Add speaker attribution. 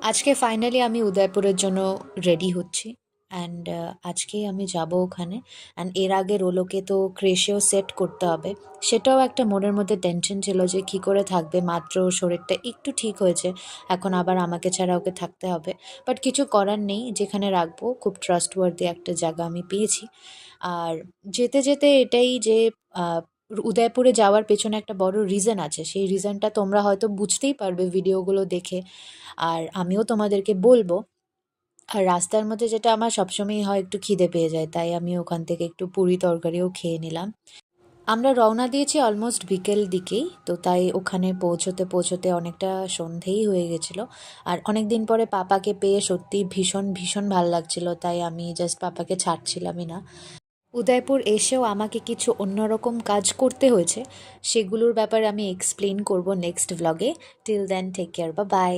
Speaker 1: আজকে ফাইনালি আমি উদয়পুরের জন্য রেডি হচ্ছি অ্যান্ড আজকেই আমি যাব ওখানে। অ্যান্ড এর আগে রোলোকে তো ক্রেশেও সেট করতে হবে। সেটাও একটা মনের মধ্যে টেনশন ছিল যে কী করে থাকবে, মাত্র ওর শরীরটা একটু ঠিক হয়েছে, এখন আবার আমাকে ছাড়া ওকে থাকতে হবে। বাট কিছু করার নেই, যেখানে রাখবো খুব ট্রাস্টওয়ার্দি একটা জায়গা আমি পেয়েছি। আর যেতে যেতে এটাই যে আহ, উদয়পুরে যাওয়ার পেছনে একটা বড় রিজন আছে, সেই রিজনটা তোমরা হয়তো বুঝতেই পারবে ভিডিওগুলো দেখে, আর আমিও তোমাদেরকে বলবো। আর রাস্তার মধ্যে যেটা আমার সবসময়ই হয়, একটু খিদে পেয়ে যায়, তাই আমি ওখান থেকে একটু পুরি তরকারিও খেয়ে নিলাম। আমরা রওনা দিয়েছি অলমোস্ট বিকেল দিকেই, তো তাই ওখানে পৌঁছোতে পৌঁছোতে অনেকটা সন্ধেই হয়ে গেছিলো। আর অনেক দিন পরে পাপাকে পেয়ে সত্যি ভীষণ ভীষণ ভাল লাগছিল, তাই আমি জাস্ট পাপাকে ছাড়ছিলামই না। উদয়পুর এসেও আমাকে কিছু অন্যরকম কাজ করতে হয়েছে, সেগুলোর ব্যাপারে আমি এক্সপ্লেন করব নেক্সট ভ্লগে। টিল দেন টেক কেয়ার, বা বাই।